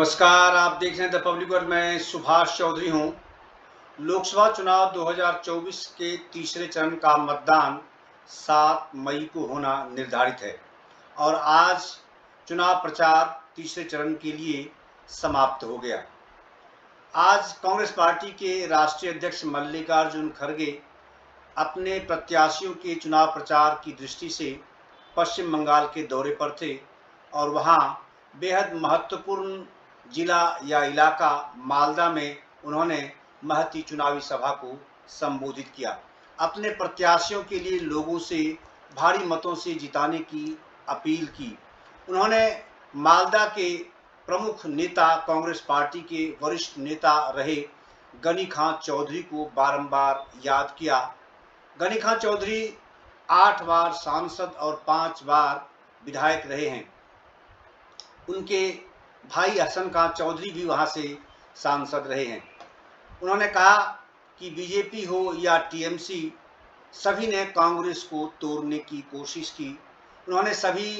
नमस्कार, आप देख रहे हैं द पब्लिक वर्ड। मैं सुभाष चौधरी हूं। लोकसभा चुनाव 2024 के तीसरे चरण का मतदान 7 मई को होना निर्धारित है और आज चुनाव प्रचार तीसरे चरण के लिए समाप्त हो गया। आज कांग्रेस पार्टी के राष्ट्रीय अध्यक्ष मल्लिकार्जुन खड़गे अपने प्रत्याशियों के चुनाव प्रचार की दृष्टि से पश्चिम बंगाल के दौरे पर थे और वहां बेहद महत्वपूर्ण जिला या इलाका मालदा में उन्होंने महती चुनावी सभा को संबोधित किया। अपने प्रत्याशियों के लिए लोगों से भारी मतों से जिताने की अपील की। उन्होंने मालदा के प्रमुख नेता, कांग्रेस पार्टी के वरिष्ठ नेता रहे गनी खां चौधरी को बारंबार याद किया। गनी खां चौधरी 8 बार सांसद और 5 बार विधायक रहे हैं। उनके भाई हसन खां चौधरी भी वहां से सांसद रहे हैं। उन्होंने कहा कि बीजेपी हो या टीएमसी, सभी ने कांग्रेस को तोड़ने की कोशिश की। उन्होंने सभी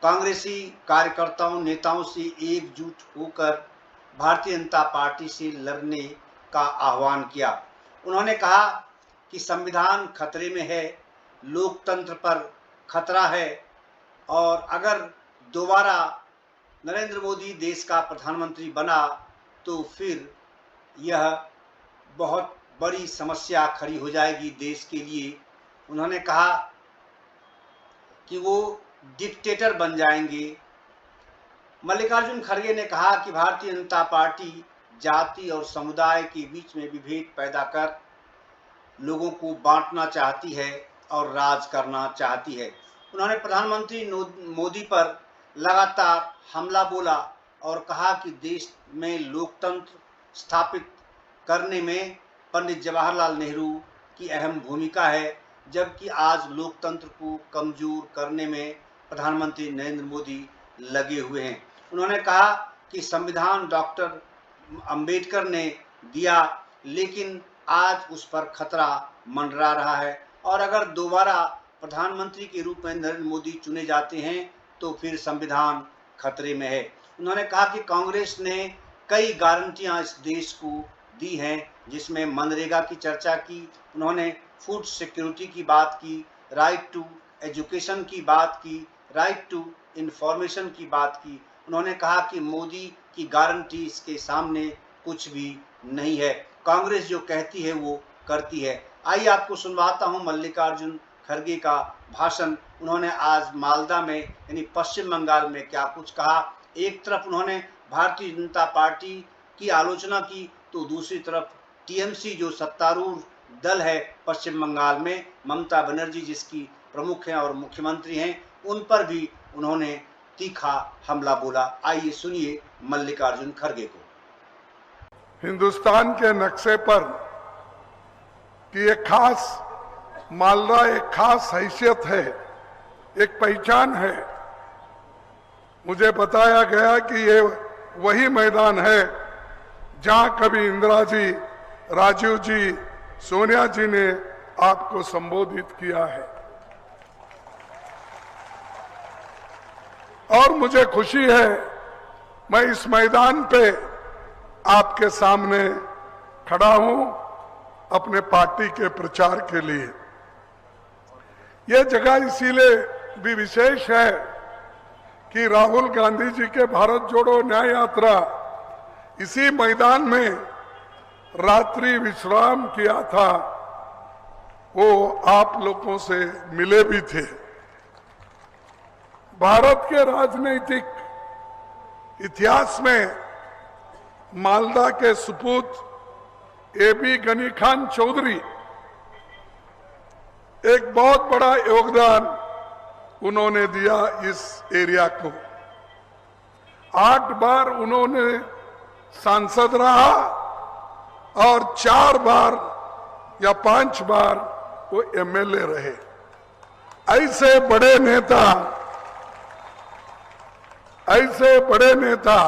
कांग्रेसी कार्यकर्ताओं, नेताओं से एकजुट होकर भारतीय जनता पार्टी से लड़ने का आह्वान किया। उन्होंने कहा कि संविधान खतरे में है, लोकतंत्र पर खतरा है और अगर दोबारा नरेंद्र मोदी देश का प्रधानमंत्री बना तो फिर यह बहुत बड़ी समस्या खड़ी हो जाएगी देश के लिए। उन्होंने कहा कि वो डिक्टेटर बन जाएंगे। मल्लिकार्जुन खड़गे ने कहा कि भारतीय जनता पार्टी जाति और समुदाय के बीच में विभेद पैदा कर लोगों को बांटना चाहती है और राज करना चाहती है। उन्होंने प्रधानमंत्री मोदी पर लगातार हमला बोला और कहा कि देश में लोकतंत्र स्थापित करने में पंडित जवाहरलाल नेहरू की अहम भूमिका है, जबकि आज लोकतंत्र को कमजोर करने में प्रधानमंत्री नरेंद्र मोदी लगे हुए हैं। उन्होंने कहा कि संविधान डॉक्टर अंबेडकर ने दिया, लेकिन आज उस पर खतरा मंडरा रहा है और अगर दोबारा प्रधानमंत्री के रूप में नरेंद्र मोदी चुने जाते हैं तो फिर संविधान खतरे में है। उन्होंने कहा कि कांग्रेस ने कई गारंटियां इस देश को दी हैं, जिसमें मनरेगा की चर्चा की, उन्होंने फूड सिक्योरिटी की बात की, राइट टू एजुकेशन की बात की, राइट टू इंफॉर्मेशन की बात की। उन्होंने कहा कि मोदी की गारंटी इसके सामने कुछ भी नहीं है। कांग्रेस जो कहती है वो करती है। आइए आपको सुनवाता हूं मल्लिकार्जुन खड़गे का भाषण। उन्होंने आज मालदा में यानी पश्चिम बंगाल में क्या कुछ कहा। एक तरफ उन्होंने भारतीय जनता पार्टी की आलोचना की तो दूसरी तरफ टीएमसी जो सत्तारूढ़ दल है पश्चिम बंगाल में, ममता बनर्जी जिसकी प्रमुख हैं और मुख्यमंत्री हैं, उन पर भी उन्होंने तीखा हमला बोला। आइए सुनिए मल्लिकार्जुन खड़गे को। हिंदुस्तान के नक्शे पर कि एक खास मालदा एक खास हैसियत है, एक पहचान है। मुझे बताया गया कि ये वही मैदान है जहां कभी इंदिरा जी, राजीव जी, सोनिया जी ने आपको संबोधित किया है और मुझे खुशी है मैं इस मैदान पे आपके सामने खड़ा हूं अपने पार्टी के प्रचार के लिए। यह जगह इसीलिए भी विशेष है कि राहुल गांधी जी के भारत जोड़ो न्याय यात्रा इसी मैदान में रात्रि विश्राम किया था, वो आप लोगों से मिले भी थे। भारत के राजनीतिक इतिहास में मालदा के सुपूत एबी गनी खान चौधरी एक बहुत बड़ा योगदान उन्होंने दिया इस एरिया को। 8 बार उन्होंने सांसद रहा और 4 बार या 5 बार वो एमएलए रहे। ऐसे बड़े नेता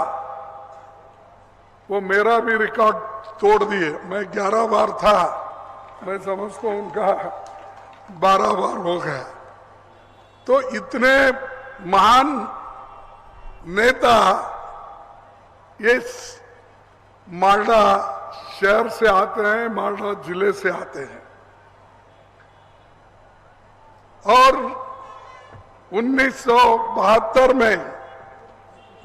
वो मेरा भी रिकॉर्ड तोड़ दिए। मैं 11 बार था, मैं समझता हूं उनका 12 बार हो गया। तो इतने महान नेता ये मालदा शहर से आते हैं, मालदा जिले से आते हैं। और 1972 में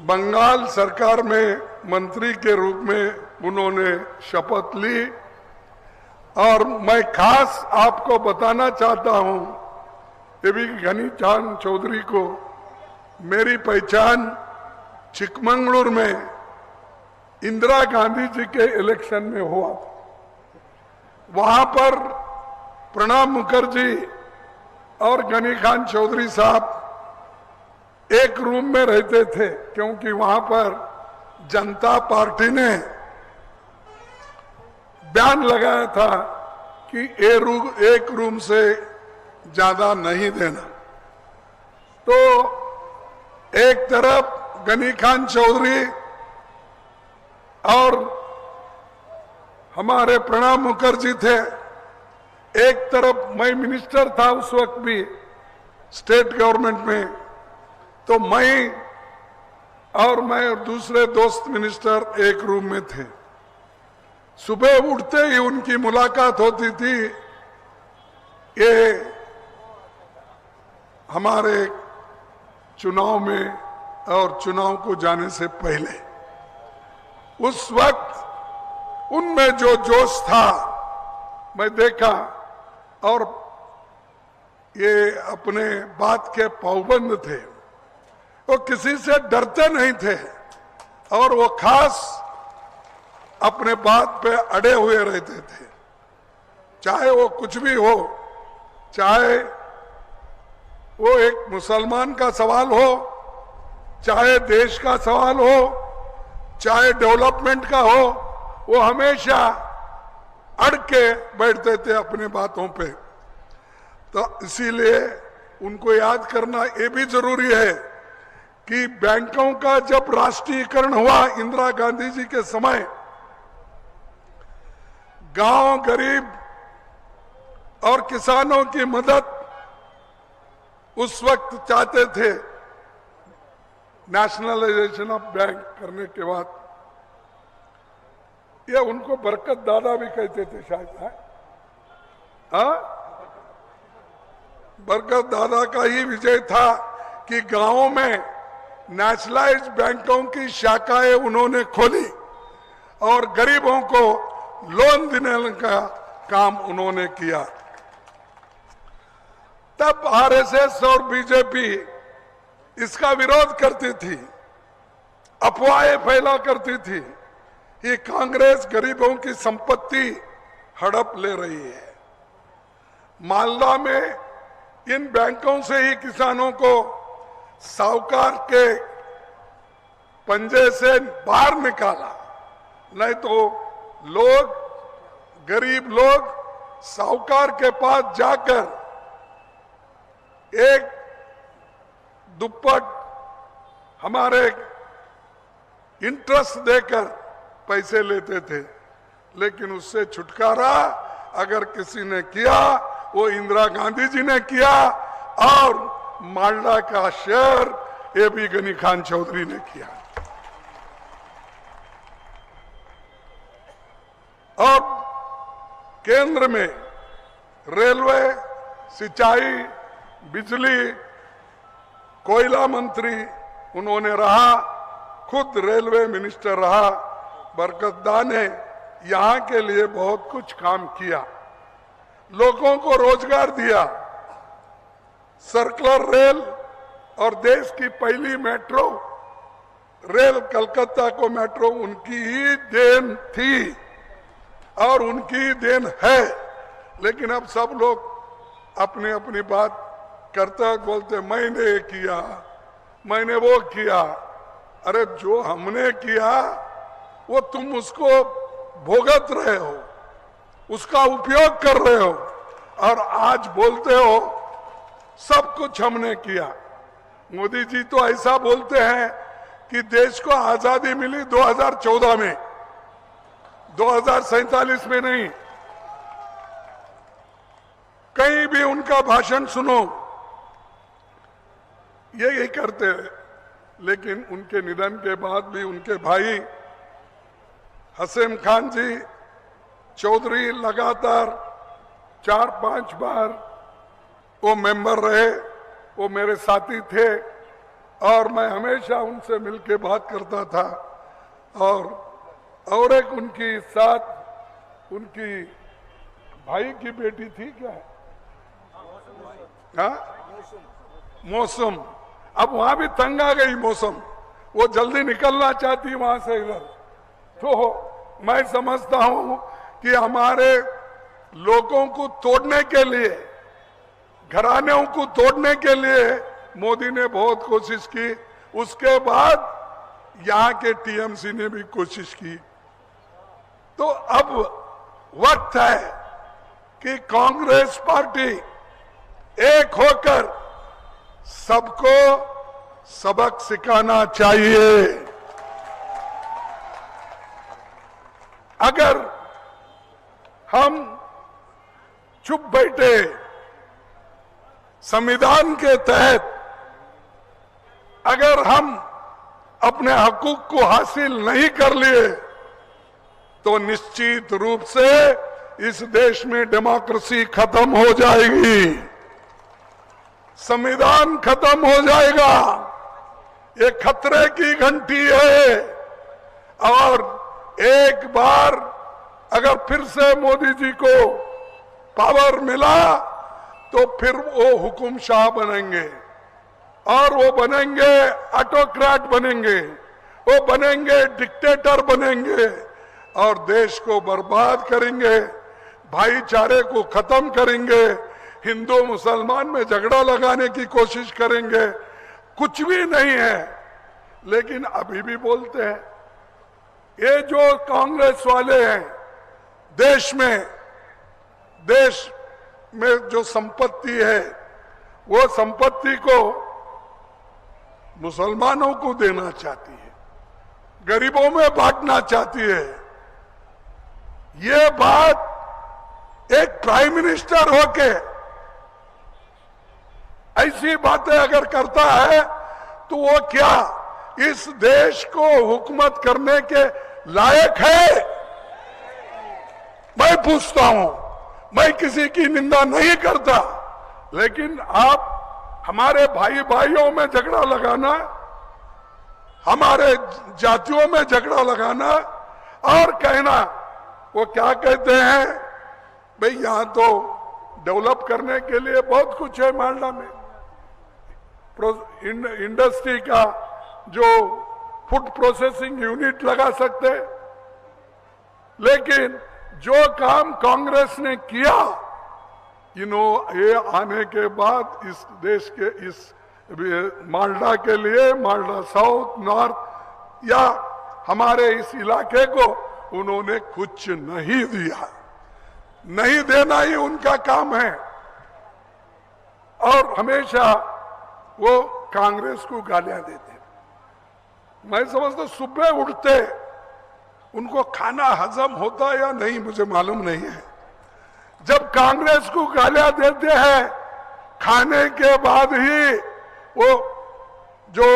बंगाल सरकार में मंत्री के रूप में उन्होंने शपथ ली। और मैं खास आपको बताना चाहता हूं, ये भी घनीचांद चौधरी को, मेरी पहचान चिकमंगलुरु में इंदिरा गांधी जी के इलेक्शन में हुआ था। वहां पर प्रणब मुखर्जी और घनीकांत चौधरी साहब एक रूम में रहते थे, क्योंकि वहां पर जनता पार्टी ने बयान लगाया था कि एक रूम से ज्यादा नहीं देना। तो एक तरफ घनीकांत चौधरी और हमारे प्रणब मुखर्जी थे, एक तरफ मैं मिनिस्टर था उस वक्त भी स्टेट गवर्नमेंट में, तो मैं और दूसरे दोस्त मिनिस्टर एक रूम में थे। सुबह उठते ही उनकी मुलाकात होती थी। ये हमारे चुनाव में और चुनाव को जाने से पहले, उस वक्त उनमें जो जोश था मैं देखा, और ये अपने बात के पाबंद थे, वो किसी से डरते नहीं थे, और वो खास अपने बात पे अड़े हुए रहते थे। चाहे वो कुछ भी हो, चाहे वो एक मुसलमान का सवाल हो, चाहे देश का सवाल हो, चाहे डेवलपमेंट का हो, वो हमेशा अड़ के बैठते थे अपने बातों पे। तो इसीलिए उनको याद करना ये भी जरूरी है कि बैंकों का जब राष्ट्रीयकरण हुआ इंदिरा गांधी जी के समय, गांव गरीब और किसानों की मदद उस वक्त चाहते थे। नेशनलाइजेशन ऑफ बैंक करने के बाद, ये उनको बरकत दादा भी कहते थे शायद, है? बरकत दादा का ही विजय था कि गांवों में नेशनलाइज्ड बैंकों की शाखाएं उन्होंने खोली और गरीबों को लोन देने का काम उन्होंने किया। तब आरएसएस और बीजेपी इसका विरोध करती थी, अफवाहें फैला करती थी कि कांग्रेस गरीबों की संपत्ति हड़प ले रही है। मालदा में इन बैंकों से ही किसानों को साहूकार के पंजे से बाहर निकाला, नहीं तो लोग, गरीब लोग साहूकार के पास जाकर एक दुप्पट हमारे इंटरेस्ट देकर पैसे लेते थे। लेकिन उससे छुटकारा अगर किसी ने किया, वो इंदिरा गांधी जी ने किया, और मालदा का शहर ए बी घनीकांत चौधरी ने किया। और केंद्र में रेलवे, सिंचाई, बिजली, कोयला मंत्री उन्होंने रहा, खुद रेलवे मिनिस्टर रहा। बरकतदा ने यहाँ के लिए बहुत कुछ काम किया, लोगों को रोजगार दिया। सर्कुलर रेल और देश की पहली मेट्रो रेल, कलकत्ता को मेट्रो उनकी ही देन थी और उनकी देन है। लेकिन अब सब लोग अपनी अपनी बात करते बोलते मैंने ये किया, मैंने वो किया। अरे जो हमने किया वो तुम उसको भोगत रहे हो, उसका उपयोग कर रहे हो, और आज बोलते हो सब कुछ हमने किया। मोदी जी तो ऐसा बोलते हैं कि देश को आजादी मिली 2014 में, 2047 में नहीं। कहीं भी उनका भाषण सुनो, यही करते हैं। लेकिन उनके निधन के बाद भी उनके भाई हसीम खान जी चौधरी लगातार 4-5 बार वो मेंबर रहे, वो मेरे साथी थे और मैं हमेशा उनसे मिलके बात करता था। और एक उनकी साथ उनकी भाई की बेटी थी क्या, मौसम। अब वहां भी तंग आ गई मौसम, वो जल्दी निकलना चाहती वहां से इधर। तो मैं समझता हूं कि हमारे लोगों को तोड़ने के लिए, घरानों को तोड़ने के लिए मोदी ने बहुत कोशिश की। उसके बाद यहां के टीएमसी ने भी कोशिश की। तो अब वक्त है कि कांग्रेस पार्टी एक होकर सबको सबक सिखाना चाहिए। अगर हम चुप बैठे, संविधान के तहत अगर हम अपने हकूक को हासिल नहीं कर लिए तो निश्चित रूप से इस देश में डेमोक्रेसी खत्म हो जाएगी, संविधान खत्म हो जाएगा। ये खतरे की घंटी है और एक बार अगर फिर से मोदी जी को पावर मिला तो फिर वो हुकुमशाह बनेंगे और वो बनेंगे ऑटोक्रेट बनेंगे, वो बनेंगे डिक्टेटर बनेंगे और देश को बर्बाद करेंगे, भाईचारे को खत्म करेंगे, हिंदू मुसलमान में झगड़ा लगाने की कोशिश करेंगे। कुछ भी नहीं है, लेकिन अभी भी बोलते हैं। ये जो कांग्रेस वाले हैं, देश में जो संपत्ति है वो संपत्ति को मुसलमानों को देना चाहती है, गरीबों में बांटना चाहती है। ये बात एक प्राइम मिनिस्टर होके ऐसी बातें अगर करता है तो वो क्या इस देश को हुकूमत करने के लायक है? मैं पूछता हूं, मैं किसी की निंदा नहीं करता, लेकिन आप हमारे भाई भाइयों में झगड़ा लगाना, हमारे जातियों में झगड़ा लगाना और कहना, वो क्या कहते हैं भाई यहां तो डेवलप करने के लिए बहुत कुछ है मालदा में, इंडस्ट्री का जो फूड प्रोसेसिंग यूनिट लगा सकते, लेकिन जो काम कांग्रेस ने किया, ये आने के बाद इस देश के इस मालदा के लिए, मालदा साउथ नॉर्थ या हमारे इस इलाके को उन्होंने कुछ नहीं दिया, नहीं देना ही उनका काम है। और हमेशा वो कांग्रेस को गालियां देते। मैं समझता सुबह उठते उनको खाना हजम होता या नहीं मुझे मालूम नहीं है। जब कांग्रेस को गालियां देते हैं, खाने के बाद ही वो जो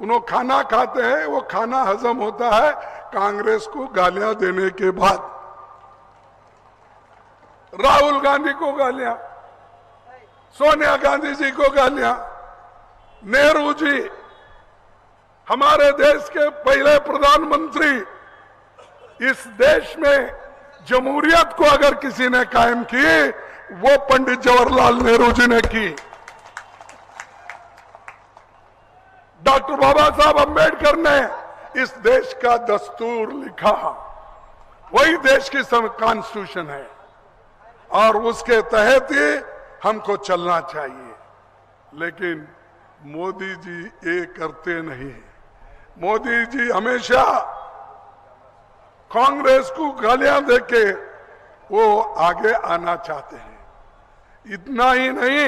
उन्होंने खाना खाते हैं वो खाना हजम होता है कांग्रेस को गालियां देने के बाद। राहुल गांधी को गालियां, सोनिया गांधी जी को गालियां, नेहरू जी हमारे देश के पहले प्रधानमंत्री, इस देश में जमहूरियत को अगर किसी ने कायम की वो पंडित जवाहरलाल नेहरू जी ने की। डॉक्टर बाबा साहब अंबेडकर ने इस देश का दस्तूर लिखा, वही देश की कॉन्स्टिट्यूशन है और उसके तहत ही हमको चलना चाहिए। लेकिन मोदी जी ये करते नहीं। मोदी जी हमेशा कांग्रेस को गालियां देके वो आगे आना चाहते हैं। इतना ही नहीं,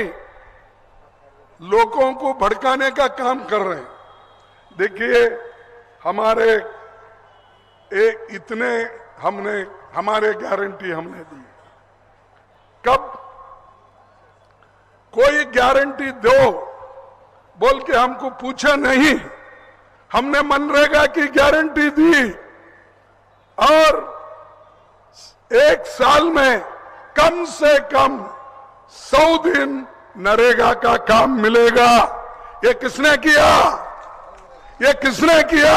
लोगों को भड़काने का काम कर रहे हैं। देखिए हमारे एक इतने हमारे गारंटी हमने दी, कब कोई गारंटी दो बोल के हमको पूछा नहीं, हमने मनरेगा की गारंटी दी, और एक साल में कम से कम 100 दिन नरेगा का काम मिलेगा। ये किसने किया? ये किसने किया?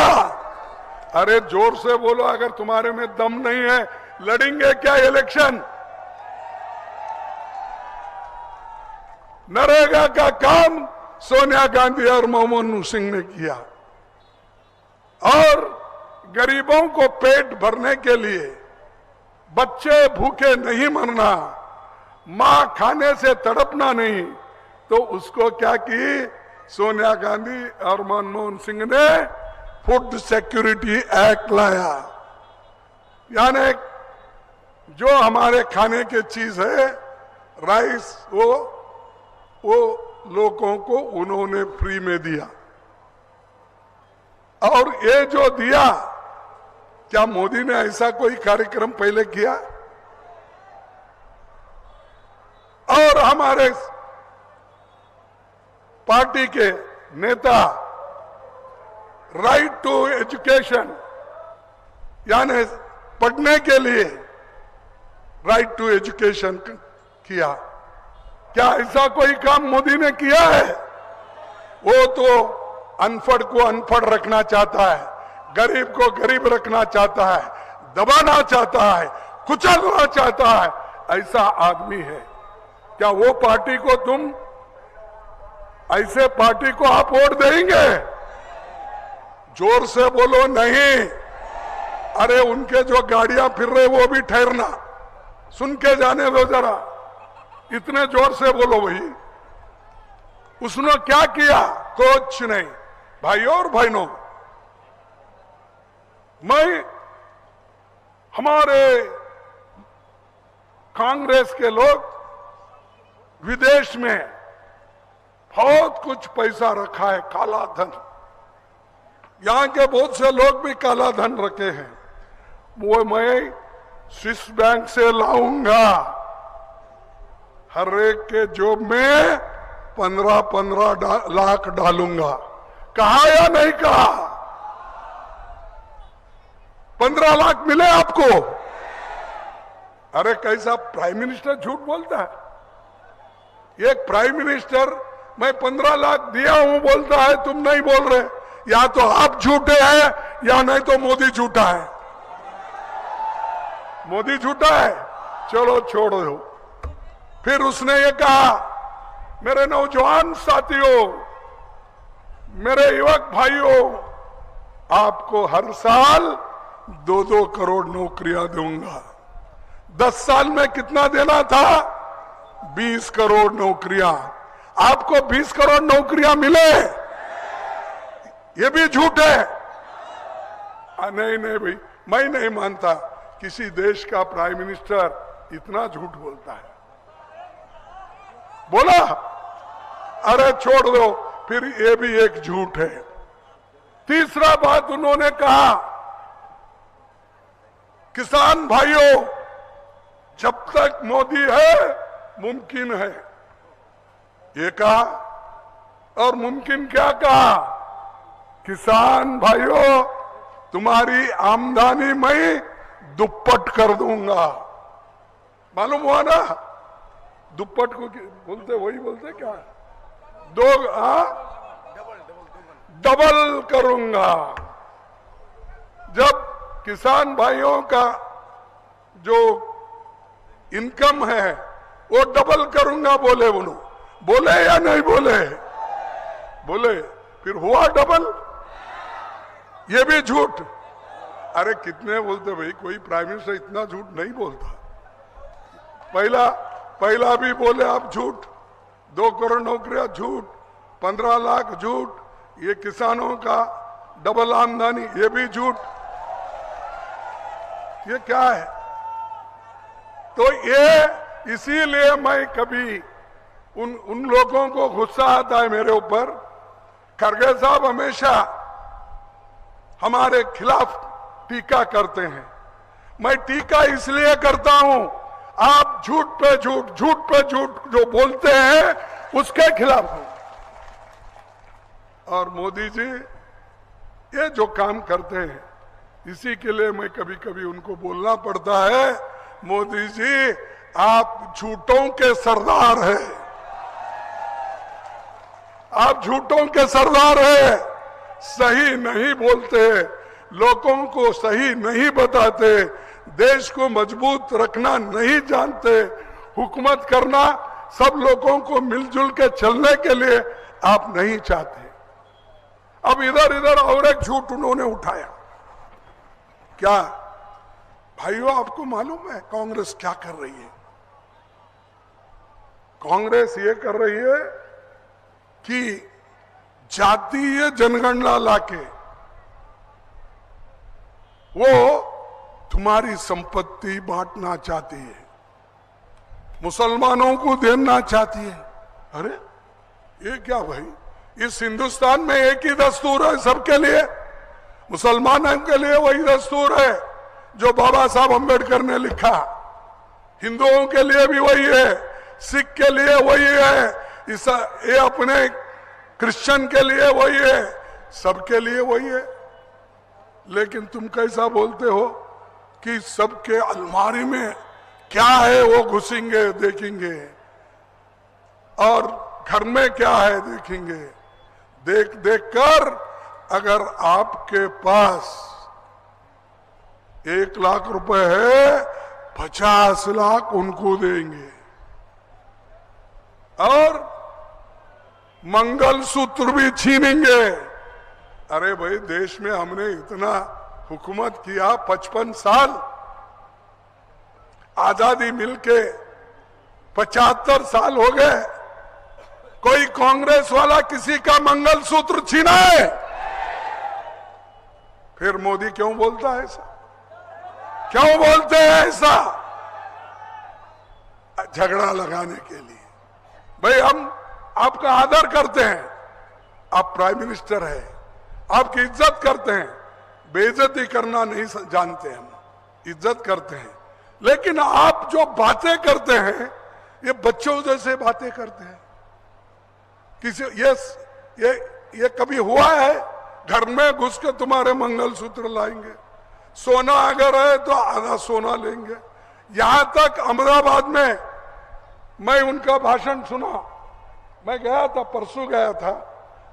अरे जोर से बोलो, अगर तुम्हारे में दम नहीं है लड़ेंगे क्या इलेक्शन? नरेगा का काम सोनिया गांधी और मनमोहन सिंह ने किया, और गरीबों को पेट भरने के लिए, बच्चे भूखे नहीं मरना, मां खाने से तड़पना नहीं, तो उसको क्या की सोनिया गांधी और मनमोहन सिंह ने फूड सिक्योरिटी एक्ट लाया। यानी जो हमारे खाने की चीज है, राइस, वो लोगों को उन्होंने फ्री में दिया। और ये जो दिया, क्या मोदी ने ऐसा कोई कार्यक्रम पहले किया? और हमारे पार्टी के नेता राइट टू एजुकेशन, यानी पढ़ने के लिए राइट टू एजुकेशन किया। क्या ऐसा कोई काम मोदी ने किया है? वो तो अनपढ़ को अनपढ़ रखना चाहता है, गरीब को गरीब रखना चाहता है, दबाना चाहता है, कुचलना चाहता है, ऐसा आदमी है। क्या वो पार्टी को तुम, ऐसे पार्टी को आप वोट देंगे? जोर से बोलो नहीं। अरे उनके जो गाड़ियां फिर रहे वो भी ठहरना, सुन के जाने दो जरा, इतने जोर से बोलो भाई। उसने क्या किया? कुछ नहीं। भाइयों और बहनों, मैं हमारे कांग्रेस के लोग विदेश में बहुत कुछ पैसा रखा है, काला धन। यहां के बहुत से लोग भी काला धन रखे हैं, वो मैं स्विस बैंक से लाऊंगा। हर एक के जेब में 15-15 लाख डालूंगा। कहा या नहीं कहा? 15 लाख मिले आपको? अरे कैसा प्राइम मिनिस्टर झूठ बोलता है। एक प्राइम मिनिस्टर मैं 15 लाख दिया हूं बोलता है, तुम नहीं बोल रहे। या तो आप झूठे हैं या नहीं तो मोदी झूठा है। मोदी झूठा है, चलो छोड़ दो। फिर उसने ये कहा, मेरे नौजवान साथियों, मेरे युवक भाइयों, आपको हर साल 2-2 करोड़ नौकरियां दूंगा। 10 साल में कितना देना था? 20 करोड़ नौकरियां। आपको 20 करोड़ नौकरियां मिले? ये भी झूठ है। नहीं भाई, मैं नहीं मानता किसी देश का प्राइम मिनिस्टर इतना झूठ बोलता है। बोला? अरे छोड़ दो, फिर ये भी एक झूठ है। तीसरा बात उन्होंने कहा, किसान भाइयों, जब तक मोदी है मुमकिन है, ये कहा। और मुमकिन क्या कहा? किसान भाइयों, तुम्हारी आमदनी मैं दुप्पट कर दूंगा। मालूम हुआ ना? दुप्पट को बोलते, वही बोलते क्या? डबल करूंगा। जब किसान भाइयों का जो इनकम है वो डबल करूंगा बोले, उन्होंने बोले या नहीं बोले? बोले। फिर हुआ डबल? ये भी झूठ। अरे कितने बोलते भाई, कोई प्राइम मिनिस्टर इतना झूठ नहीं बोलता। पहला भी बोले आप झूठ, 2 करोड़ नौकरियां झूठ, 15 लाख झूठ, ये किसानों का डबल आमदनी ये भी झूठ। ये क्या है? तो ये इसीलिए मैं कभी उन लोगों को गुस्सा आता है मेरे ऊपर। खरगे साहब हमेशा हमारे खिलाफ टीका करते हैं। मैं टीका इसलिए करता हूं, आप झूठ पे झूठ जो बोलते हैं उसके खिलाफ हूं। और मोदी जी ये जो काम करते हैं, इसी के लिए मैं कभी कभी उनको बोलना पड़ता है, मोदी जी आप झूठों के सरदार हैं, आप झूठों के सरदार हैं, सही नहीं बोलते, लोगों को सही नहीं बताते, देश को मजबूत रखना नहीं जानते, हुकूमत करना सब लोगों को मिलजुल के चलने के लिए आप नहीं चाहते। अब इधर इधर और एक झूठ उन्होंने उठाया। क्या भाइयों आपको मालूम है कांग्रेस क्या कर रही है? कांग्रेस ये कर रही है कि जातीय जनगणना लाके वो तुम्हारी संपत्ति बांटना चाहती है, मुसलमानों को देना चाहती है। अरे ये क्या भाई, इस हिंदुस्तान में एक ही दस्तूर है सबके लिए, मुसलमानों के लिए वही दस्तूर है जो बाबा साहब अंबेडकर ने लिखा, हिंदुओं के लिए भी वही है, सिख के लिए वही है, ये अपने क्रिश्चियन के लिए वही है, सबके लिए वही है। लेकिन तुम कैसा बोलते हो कि सबके अलमारी में क्या है वो घुसेंगे देखेंगे, और घर में क्या है देखेंगे। देख देख कर अगर आपके पास 1 लाख रुपए है, 50 लाख उनको देंगे और मंगलसूत्र भी छीनेंगे। अरे भाई देश में हमने इतना हुकूमत किया, 55 साल आजादी मिलके 75 साल हो गए, कोई कांग्रेस वाला किसी का मंगलसूत्र छीना है? फिर मोदी क्यों बोलता है ऐसा? क्यों बोलते हैं ऐसा? झगड़ा लगाने के लिए। भाई हम आपका आदर करते हैं, आप प्राइम मिनिस्टर हैं, आपकी इज्जत करते हैं, बेइज्जती करना नहीं जानते, हम इज्जत करते हैं। लेकिन आप जो बातें करते हैं ये बच्चों जैसे बातें करते हैं। किसी ये कभी हुआ है घर में घुस के तुम्हारे मंगलसूत्र लाएंगे? सोना अगर है तो आधा सोना लेंगे। यहां तक अहमदाबाद में मैं उनका भाषण सुना, मैं गया था, परसों गया था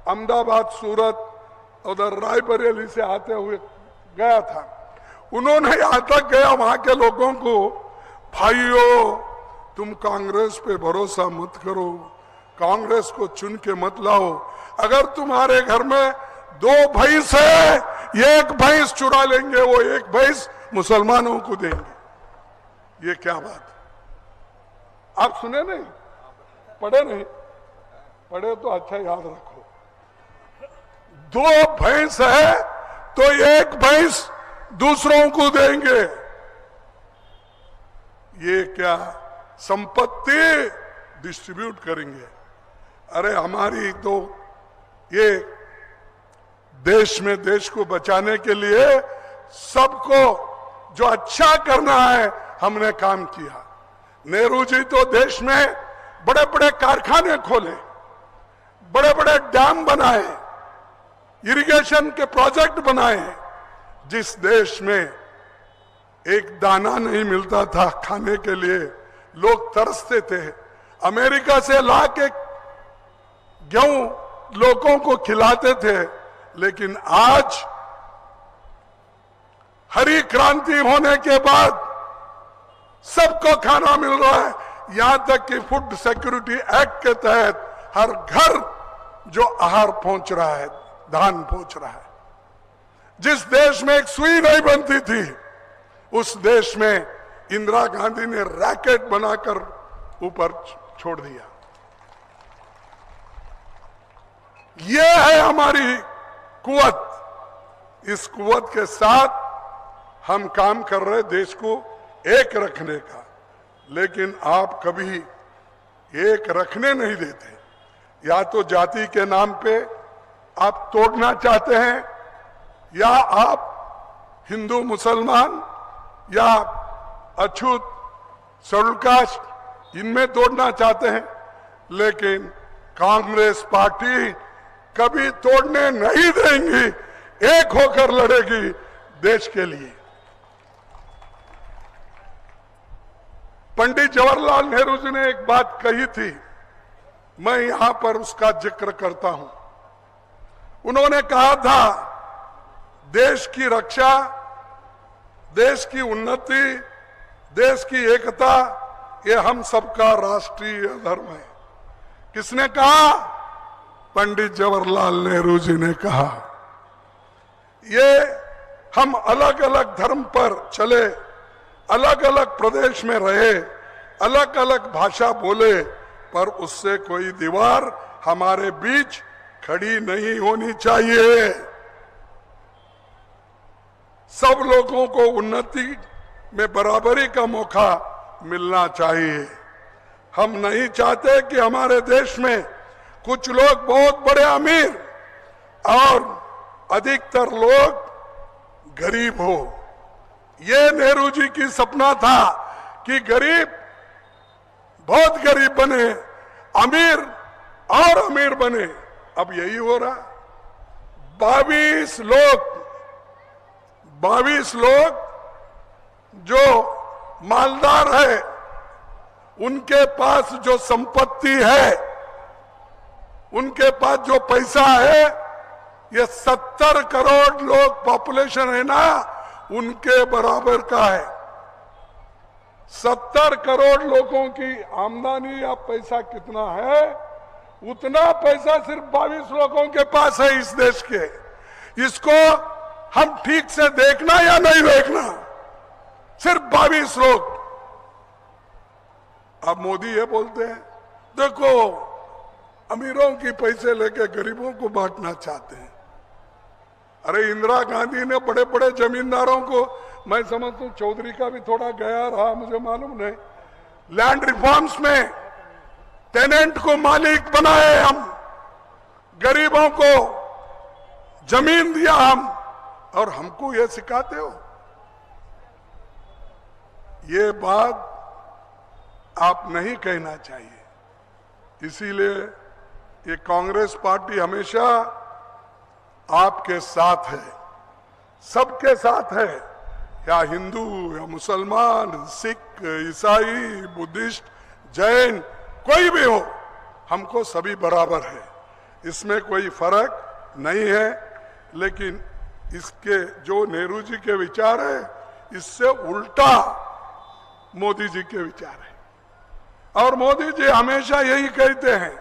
अहमदाबाद, सूरत, उधर रायबरेली से आते हुए गया था। उन्होंने यहां तक गया वहां के लोगों को, भाइयों तुम कांग्रेस पे भरोसा मत करो, कांग्रेस को चुन के मत लाओ, अगर तुम्हारे घर में 2 भैंस है, 1 भैंस चुरा लेंगे, वो 1 भैंस मुसलमानों को देंगे। ये क्या बात? आप सुने नहीं, पढ़े नहीं? पढ़े तो अच्छा याद रखो। 2 भैंस है तो 1 भैंस दूसरों को देंगे। ये क्या संपत्ति डिस्ट्रीब्यूट करेंगे? अरे हमारी तो ये देश में, देश को बचाने के लिए सबको जो अच्छा करना है हमने काम किया। नेहरू जी तो देश में बड़े बड़े कारखाने खोले, बड़े बड़े डैम बनाए, इरिगेशन के प्रोजेक्ट बनाए। जिस देश में एक दाना नहीं मिलता था खाने के लिए, लोग तरसते थे, अमेरिका से ला के गेहूं लोगों को खिलाते थे। लेकिन आज हरी क्रांति होने के बाद सबको खाना मिल रहा है, यहां तक कि फूड सिक्योरिटी एक्ट के तहत हर घर जो आहार पहुंच रहा है, धान पहुंच रहा है। जिस देश में एक सुई नहीं बनती थी, उस देश में इंदिरा गांधी ने रैकेट बनाकर ऊपर छोड़ दिया। ये है हमारी कुव्वत। इस कुव्वत के साथ हम काम कर रहे देश को एक रखने का, लेकिन आप कभी एक रखने नहीं देते। या तो जाति के नाम पे आप तोड़ना चाहते हैं, या आप हिंदू मुसलमान या अछूत शेड्यूल कास्ट इनमें तोड़ना चाहते हैं। लेकिन कांग्रेस पार्टी कभी तोड़ने नहीं देंगी, एक होकर लड़ेगी, देश के लिए। पंडित जवाहरलाल नेहरू जी ने एक बात कही थी, मैं यहां पर उसका जिक्र करता हूं। उन्होंने कहा था, देश की रक्षा, देश की उन्नति, देश की एकता, ये हम सबका राष्ट्रीय धर्म है। किसने कहा? पंडित जवाहरलाल नेहरू जी ने कहा। ये हम अलग अलग धर्म पर चले, अलग अलग प्रदेश में रहे, अलग अलग भाषा बोले, पर उससे कोई दीवार हमारे बीच खड़ी नहीं होनी चाहिए। सब लोगों को उन्नति में बराबरी का मौका मिलना चाहिए। हम नहीं चाहते कि हमारे देश में कुछ लोग बहुत बड़े अमीर और अधिकतर लोग गरीब हो। ये नेहरू जी की सपना था कि गरीब बहुत गरीब बने, अमीर और अमीर बने। अब यही हो रहा। 22 लोग जो मालदार है, उनके पास जो संपत्ति है, उनके पास जो पैसा है, ये 70 करोड़ लोग पॉपुलेशन है ना, उनके बराबर का है। 70 करोड़ लोगों की आमदनी या पैसा कितना है, उतना पैसा सिर्फ 22 लोगों के पास है इस देश के। इसको हम ठीक से देखना या नहीं देखना? सिर्फ 22 लोग। अब मोदी ये बोलते हैं, देखो अमीरों की पैसे लेके गरीबों को बांटना चाहते हैं। अरे इंदिरा गांधी ने बड़े बड़े जमींदारों को, मैं समझता हूं चौधरी का भी थोड़ा गया रहा, मुझे मालूम नहीं, लैंड रिफॉर्म्स में टेनेंट को मालिक बनाए हम, गरीबों को जमीन दिया हम, और हमको ये सिखाते हो। ये बात आप नहीं कहना चाहिए। इसीलिए ये कांग्रेस पार्टी हमेशा आपके साथ है, सबके साथ है, या हिंदू या मुसलमान, सिख, ईसाई, बुद्धिस्ट, जैन, कोई भी हो, हमको सभी बराबर है, इसमें कोई फर्क नहीं है। लेकिन इसके जो नेहरू जी के विचार है, इससे उल्टा मोदी जी के विचार है। और मोदी जी हमेशा यही कहते हैं,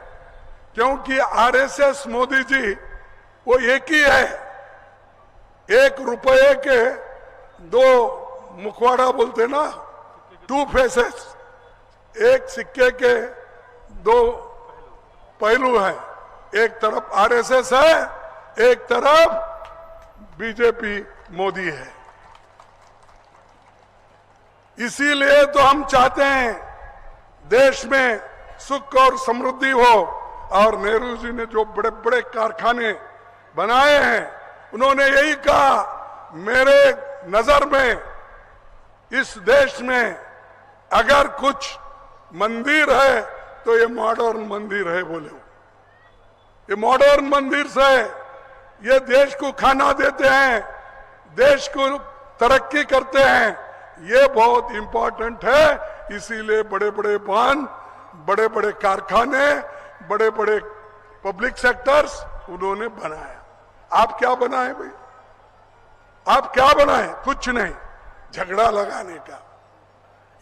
क्योंकि आरएसएस मोदी जी वो एक ही है। 1 रुपये के 2 मुखवाड़ा बोलते ना, 2 फेसेस, एक सिक्के के 2 पहलू हैं। एक तरफ आरएसएस है, एक तरफ बीजेपी मोदी है। इसीलिए तो हम चाहते हैं देश में सुख और समृद्धि हो। और नेहरू जी ने जो बड़े बड़े कारखाने बनाए हैं, उन्होंने यही कहा, मेरे नजर में इस देश में अगर कुछ मंदिर है तो ये मॉडर्न मंदिर है। बोले ये मॉडर्न मंदिर से ये देश को खाना देते हैं, देश को तरक्की करते हैं, ये बहुत इंपॉर्टेंट है। इसीलिए बड़े बड़े बांध, बड़े बड़े कारखाने, बड़े बड़े पब्लिक सेक्टर्स उन्होंने बनाया। आप क्या बनाए भाई? आप क्या बनाए? कुछ नहीं, झगड़ा लगाने का,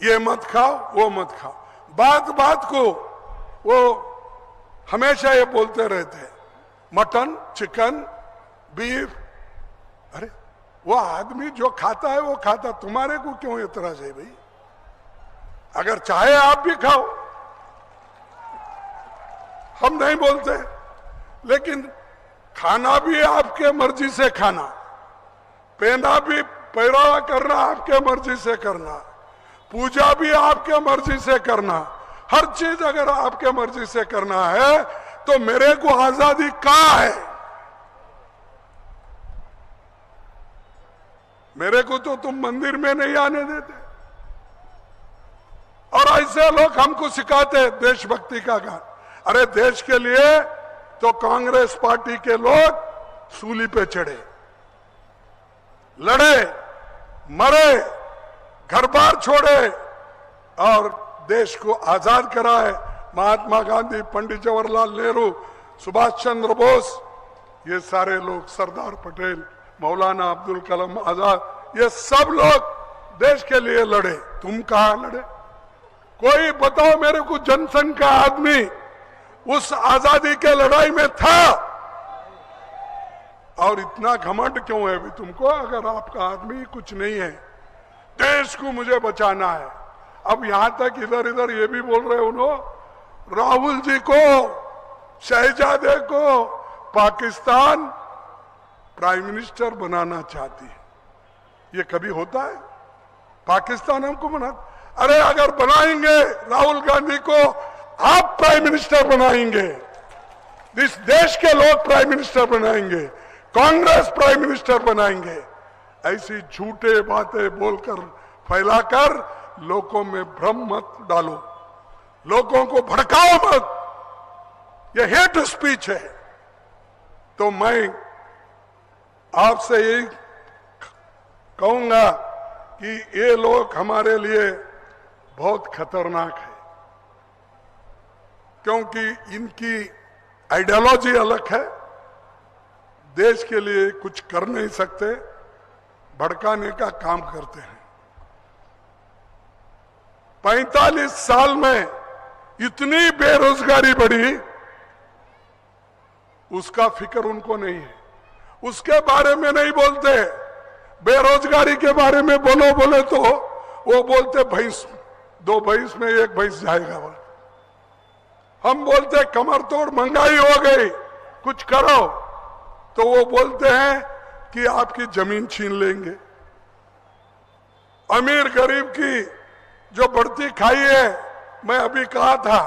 ये मत खाओ, वो मत खाओ। बात बात को वो हमेशा ये बोलते रहते हैं, मटन, चिकन, बीफ। अरे वो आदमी जो खाता है वो खाता, तुम्हारे को क्यों एतराज है भाई? अगर चाहे आप भी खाओ, हम नहीं बोलते, लेकिन खाना भी आपके मर्जी से खाना, पहना भी, पहरावा करना आपके मर्जी से करना, पूजा भी आपके मर्जी से करना, हर चीज अगर आपके मर्जी से करना है तो मेरे को आजादी कहां है? मेरे को तो तुम मंदिर में नहीं आने देते। और ऐसे लोग हमको सिखाते देशभक्ति का गान। अरे देश के लिए तो कांग्रेस पार्टी के लोग सूली पे चढ़े, लड़े, मरे, घर बार छोड़े और देश को आजाद कराए। महात्मा गांधी, पंडित जवाहरलाल नेहरू, सुभाष चंद्र बोस, ये सारे लोग, सरदार पटेल, मौलाना अब्दुल कलाम आजाद, ये सब लोग देश के लिए लड़े। तुम कहां लड़े? कोई बताओ मेरे को जनसंघ का आदमी उस आजादी के लड़ाई में था? और इतना घमंड क्यों है भी तुमको? अगर आपका आदमी कुछ नहीं है, देश को मुझे बचाना है। अब यहां तक इधर इधर ये भी बोल रहे उन्होंने, राहुल जी को, शहजादे को पाकिस्तान प्राइम मिनिस्टर बनाना चाहती है। ये कभी होता है? पाकिस्तान हमको बना? अरे अगर बनाएंगे राहुल गांधी को, आप प्राइम मिनिस्टर बनाएंगे, इस देश के लोग प्राइम मिनिस्टर बनाएंगे, कांग्रेस प्राइम मिनिस्टर बनाएंगे। ऐसी झूठे बातें बोलकर, फैलाकर लोगों में भ्रम मत डालो, लोगों को भड़काओ मत। यह हेट स्पीच है। तो मैं आपसे यही कहूंगा कि ये लोग हमारे लिए बहुत खतरनाक है, क्योंकि इनकी आइडियोलॉजी अलग है, देश के लिए कुछ कर नहीं सकते, भड़काने का काम करते हैं। 45 साल में इतनी बेरोजगारी बढ़ी, उसका फिक्र उनको नहीं है, उसके बारे में नहीं बोलते। बेरोजगारी के बारे में बोले तो वो बोलते भैंस, 2 भैंस में 1 भैंस जाएगा। हम बोलते कमर तोड़ महंगाई हो गई, कुछ करो, तो वो बोलते हैं कि आपकी जमीन छीन लेंगे। अमीर गरीब की जो बढ़ती खाई है, मैं अभी कहा था,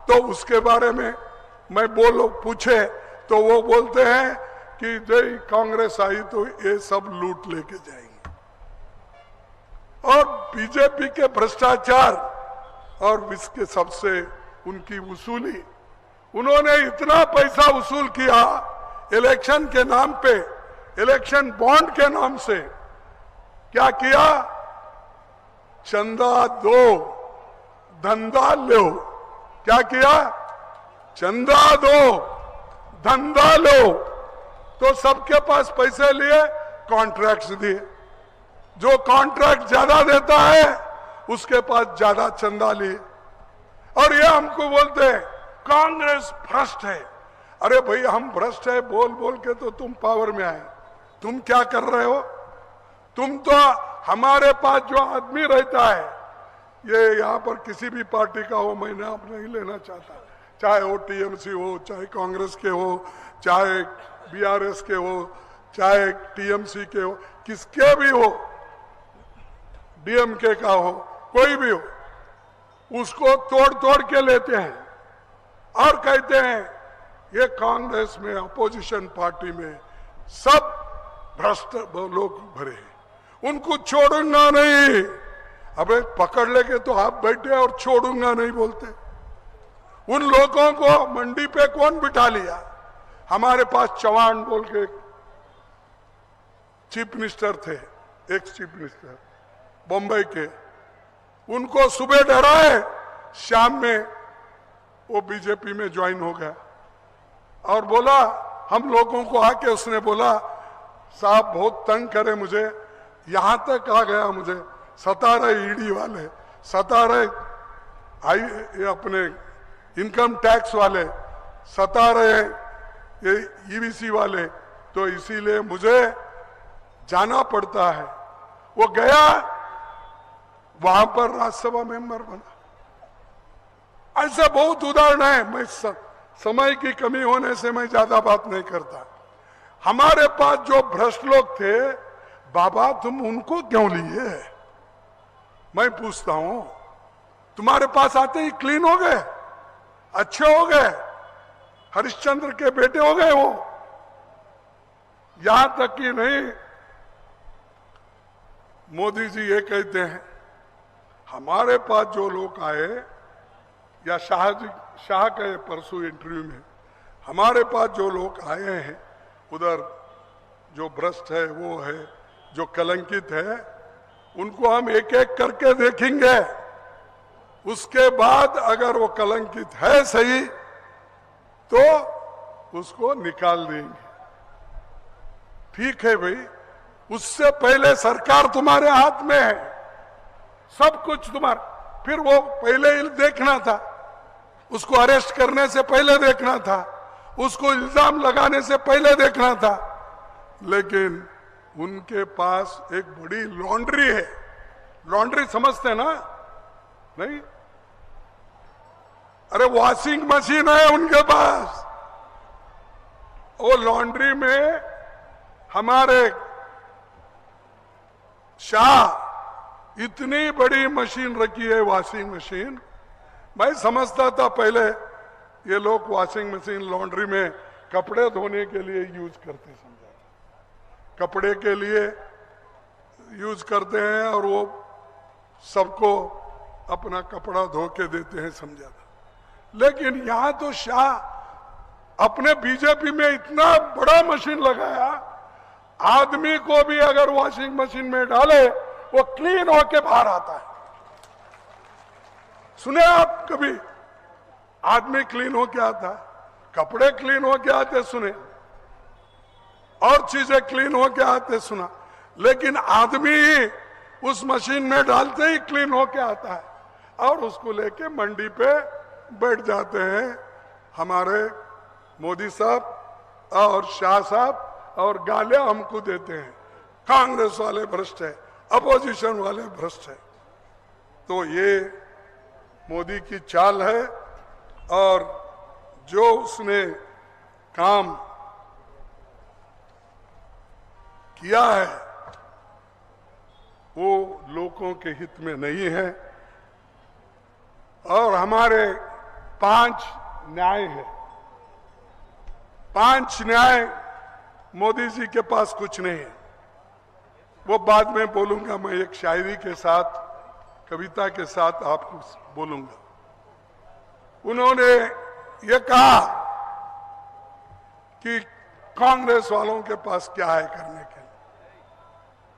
तो उसके बारे में मैं पूछे तो वो बोलते हैं कि जय कांग्रेस आई तो ये सब लूट लेके जाएंगे। और बीजेपी के भ्रष्टाचार और इसके सबसे उनकी वसूली, उन्होंने इतना पैसा वसूल किया इलेक्शन के नाम पे, इलेक्शन बॉन्ड के नाम से। क्या किया? चंदा दो, धंधा लो। क्या किया? चंदा दो, धंधा लो। तो सबके पास पैसे लिए, कॉन्ट्रैक्ट्स दिए। जो कॉन्ट्रैक्ट ज्यादा देता है उसके पास ज्यादा चंदा लिए। और ये हमको बोलते हैं कांग्रेस भ्रष्ट है। अरे भाई, हम भ्रष्ट है बोल बोल के तो तुम पावर में आए। तुम क्या कर रहे हो? तुम तो, हमारे पास जो आदमी रहता है, ये यहाँ पर किसी भी पार्टी का हो, मैं नाम नहीं लेना चाहता, चाहे वो टीएमसी हो, चाहे कांग्रेस के हो, चाहे बीआरएस के हो, चाहे टीएमसी के हो, किसके भी हो, डीएमके का हो, कोई भी हो, उसको तोड़ तोड़ के लेते हैं और कहते हैं ये कांग्रेस में, अपोजिशन पार्टी में सब भ्रष्ट लोग भरे हैं, उनको छोड़ूंगा नहीं। अबे पकड़ लेके तो आप बैठे और छोड़ूंगा नहीं बोलते। उन लोगों को मंडी पे कौन बिठा लिया? हमारे पास चौहान बोल के चीफ मिनिस्टर थे, एक्स चीफ मिनिस्टर बम्बई के, उनको सुबह डराए, शाम में वो बीजेपी में ज्वाइन हो गया और बोला, हम लोगों को आके उसने बोला, साहब बहुत तंग करे मुझे, यहां तक आ गया, मुझे सता रहे ईडी वाले, सता रहे ये अपने इनकम टैक्स वाले, सता रहे ये ईबीसी वाले, तो इसीलिए मुझे जाना पड़ता है। वो गया, वहां पर राज्यसभा मेंबर बना। ऐसे बहुत उदाहरण है। मैं समय की कमी होने से मैं ज्यादा बात नहीं करता। हमारे पास जो भ्रष्ट लोग थे, बाबा तुम उनको क्यों लिए? मैं पूछता हूं, तुम्हारे पास आते ही क्लीन हो गए, अच्छे हो गए, हरिश्चंद्र के बेटे हो गए वो। यहां तक कि नहीं, मोदी जी ये कहते हैं, हमारे पास जो लोग आए, या शाह के परसों इंटरव्यू में, हमारे पास जो लोग आए हैं, उधर जो भ्रष्ट है वो है, जो कलंकित है उनको हम एक एक करके देखेंगे। उसके बाद अगर वो कलंकित है सही तो उसको निकाल देंगे। ठीक है भाई, उससे पहले सरकार तुम्हारे हाथ में है, सब कुछ तुम्हारा। फिर वो पहले देखना था, उसको अरेस्ट करने से पहले देखना था, उसको इल्जाम लगाने से पहले देखना था। लेकिन उनके पास एक बड़ी लॉन्ड्री है। लॉन्ड्री समझते ना? नहीं, अरे वॉशिंग मशीन है उनके पास। वो लॉन्ड्री में हमारे शाह इतनी बड़ी मशीन रखी है, वॉशिंग मशीन। मैं समझता था पहले ये लोग वॉशिंग मशीन लॉन्ड्री में कपड़े धोने के लिए यूज करते, समझा, कपड़े के लिए यूज करते हैं और वो सबको अपना कपड़ा धो के देते हैं, समझा था। लेकिन यहां तो शाह अपने बीजेपी में इतना बड़ा मशीन लगाया, आदमी को भी अगर वॉशिंग मशीन में डाले वो क्लीन होके बाहर आता है। सुने आप कभी आदमी क्लीन होके आता है? कपड़े क्लीन होके आते सुने, और चीजें क्लीन होके आते सुना, लेकिन आदमी ही उस मशीन में डालते ही क्लीन होके आता है और उसको लेके मंडी पे बैठ जाते हैं हमारे मोदी साहब और शाह साहब, और गालियां हमको देते हैं, कांग्रेस वाले भ्रष्ट है, अपोजिशन वाले भ्रष्ट है। तो ये मोदी की चाल है, और जो उसने काम किया है वो लोगों के हित में नहीं है। और हमारे 5 न्याय है, 5 न्याय मोदी जी के पास कुछ नहीं है। वो बाद में बोलूंगा, मैं एक शायरी के साथ, कविता के साथ आपको बोलूंगा। उन्होंने ये कहा कि कांग्रेस वालों के पास क्या है करने के लिए,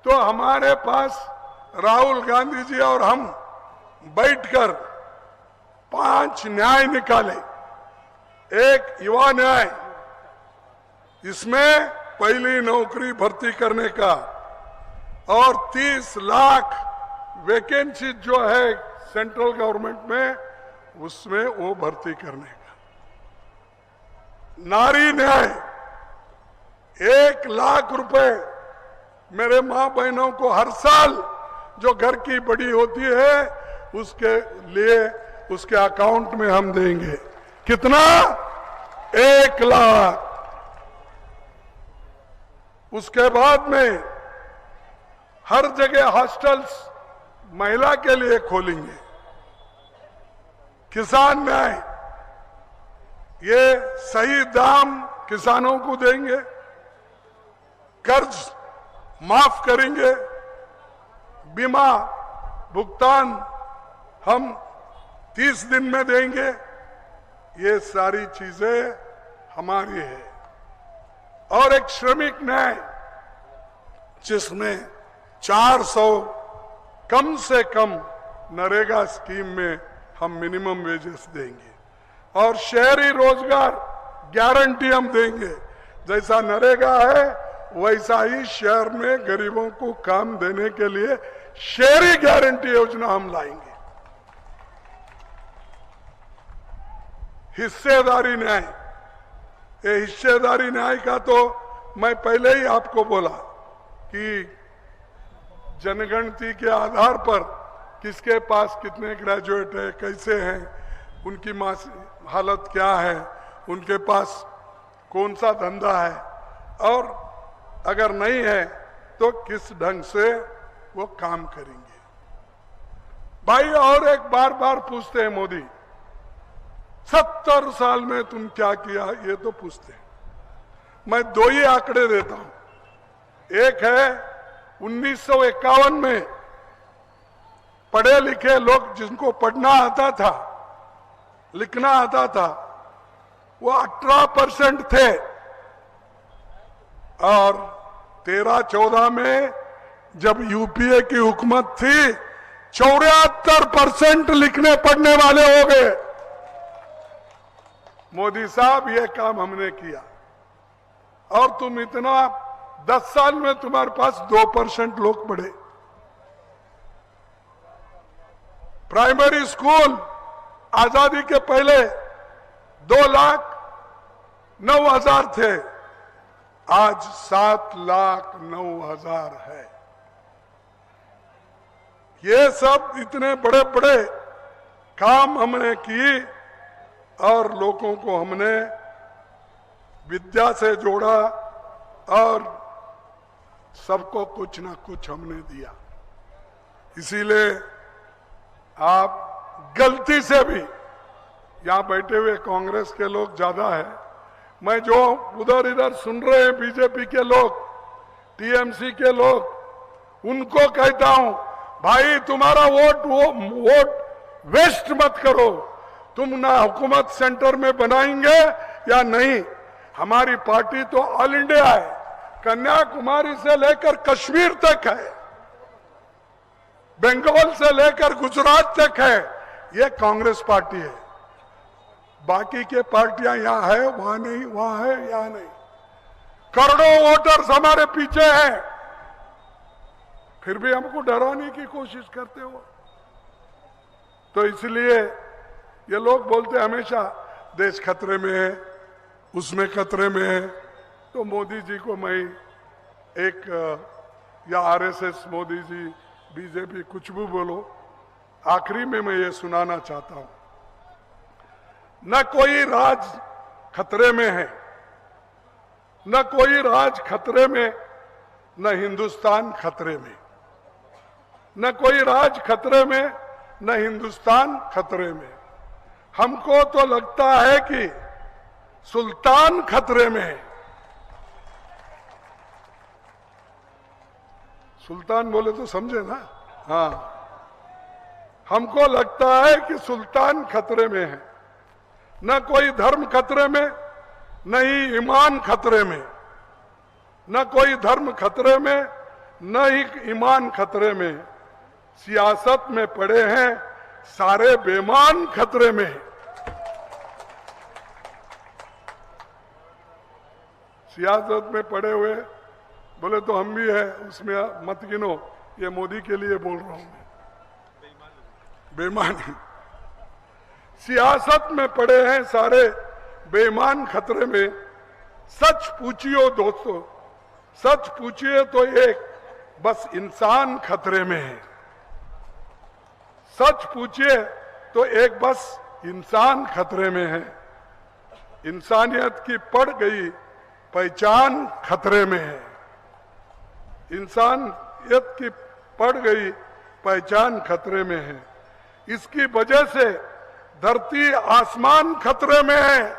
तो हमारे पास राहुल गांधी जी और हम बैठकर 5 न्याय निकाले। एक युवा न्याय, इसमें पहली नौकरी भर्ती करने का और 30 लाख वैकेंसी जो है सेंट्रल गवर्नमेंट में, उसमें वो भर्ती करने का। नारी न्याय, 1 लाख रुपए मेरे मां बहनों को हर साल जो घर की बड़ी होती है उसके लिए उसके अकाउंट में हम देंगे। कितना? 1 लाख। उसके बाद में हर जगह हॉस्टल्स महिला के लिए खोलेंगे। किसान न्याय, ये सही दाम किसानों को देंगे, कर्ज माफ करेंगे, बीमा भुगतान हम 30 दिन में देंगे। ये सारी चीजें हमारी है। और एक श्रमिक न्याय, जिसमें 400 कम से कम नरेगा स्कीम में हम मिनिमम वेजेस देंगे, और शहरी रोजगार गारंटी हम देंगे। जैसा नरेगा है वैसा ही शहर में गरीबों को काम देने के लिए शहरी गारंटी योजना हम लाएंगे। हिस्सेदारी न्याय, ये हिस्सेदारी न्याय का तो मैं पहले ही आपको बोला कि जनगणति के आधार पर किसके पास कितने ग्रेजुएट है, कैसे हैं, उनकी हालत क्या है, उनके पास कौन सा धंधा है, और अगर नहीं है तो किस ढंग से वो काम करेंगे। भाई और एक बार बार पूछते हैं मोदी, 70 साल में तुम क्या किया, ये तो पूछते हैं। मैं 2 ही आंकड़े देता हूं। एक है 1951 में पढ़े लिखे लोग जिनको पढ़ना आता था, लिखना आता था, वो 18% थे, और 13-14 में जब यूपीए की हुकूमत थी 74% लिखने पढ़ने वाले हो गए। मोदी साहब, ये काम हमने किया। और तुम इतना 10 साल में तुम्हारे पास 2% लोग पढ़े। प्राइमरी स्कूल आजादी के पहले 2,09,000 थे, आज 7,09,000 है। ये सब इतने बड़े बड़े काम हमने की और लोगों को हमने विद्या से जोड़ा और सबको कुछ ना कुछ हमने दिया। इसीलिए आप गलती से भी, यहां बैठे हुए कांग्रेस के लोग ज्यादा है, मैं जो उधर इधर सुन रहे हैं बीजेपी के लोग, टीएमसी के लोग, उनको कहता हूं, भाई तुम्हारा वोट वेस्ट मत करो। तुम ना हुकूमत सेंटर में बनाएंगे या नहीं। हमारी पार्टी तो ऑल इंडिया है, कन्याकुमारी से लेकर कश्मीर तक है, बंगाल से लेकर गुजरात तक है। ये कांग्रेस पार्टी है। बाकी के पार्टियां यहां है, वहां नहीं, वहां है, यहां नहीं। करोड़ों वोटर्स हमारे पीछे हैं, फिर भी हमको डराने की कोशिश करते हो। तो इसलिए ये लोग बोलते हमेशा देश खतरे में है, उसमें खतरे में है। तो मोदी जी को मैं एक, या आरएसएस मोदी जी, बीजेपी, कुछ भी बोलो, आखिरी में मैं ये सुनाना चाहता हूं, न कोई राज खतरे में है, न कोई राज खतरे में, न हिंदुस्तान खतरे में। न कोई राज खतरे में, न हिंदुस्तान खतरे में। हमको तो लगता है कि सुल्तान खतरे में है। सुल्तान बोले तो समझे ना? हाँ, हमको लगता है कि सुल्तान खतरे में है। न कोई धर्म खतरे में, न ही ईमान खतरे में। न कोई धर्म खतरे में, न ही ईमान खतरे में। सियासत में पड़े हैं सारे बेईमान खतरे में। सियासत में पड़े हुए बोले तो हम भी है, उसमें मत गिनो। ये मोदी के लिए बोल रहा हूं मैं, बेईमानी। सियासत में पड़े हैं सारे बेईमान खतरे में। सच पूछियो दोस्तों, सच पूछिए तो एक बस इंसान खतरे में है। सच पूछिए तो एक बस इंसान खतरे में है। इंसानियत की पड़ गई पहचान खतरे में है। इंसानियत की पड़ गई पहचान खतरे में है। इसकी वजह से धरती आसमान खतरे में है।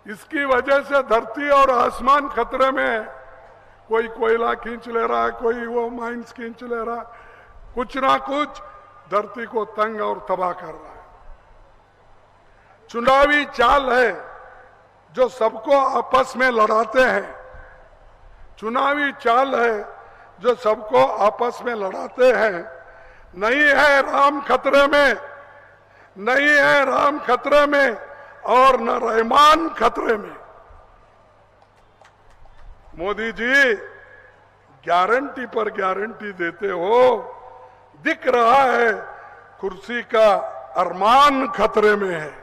इसकी वजह से धरती और आसमान खतरे में है। कोई कोयला खींच ले रहा है, कोई वो माइंस खींच ले रहा है, कुछ ना कुछ धरती को तंग और तबाह कर रहा है। चुनावी चाल है जो सबको आपस में लड़ाते हैं। चुनावी चाल है जो सबको आपस में लड़ाते हैं। नहीं है राम खतरे में, नहीं है राम खतरे में, और न रहमान खतरे में। मोदी जी गारंटी पर गारंटी देते हो, दिख रहा है कुर्सी का अरमान खतरे में है।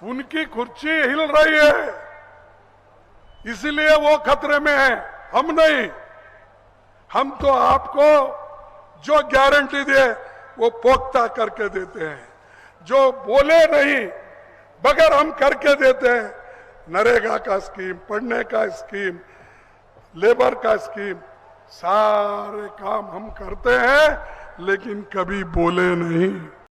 उनकी कुर्सी हिल रही है, इसलिए वो खतरे में है, हम नहीं। हम तो आपको जो गारंटी दे वो पुख्ता करके देते हैं। जो बोले नहीं बगैर हम करके देते हैं। नरेगा का स्कीम, पढ़ने का स्कीम, लेबर का स्कीम, सारे काम हम करते हैं, लेकिन कभी बोले नहीं।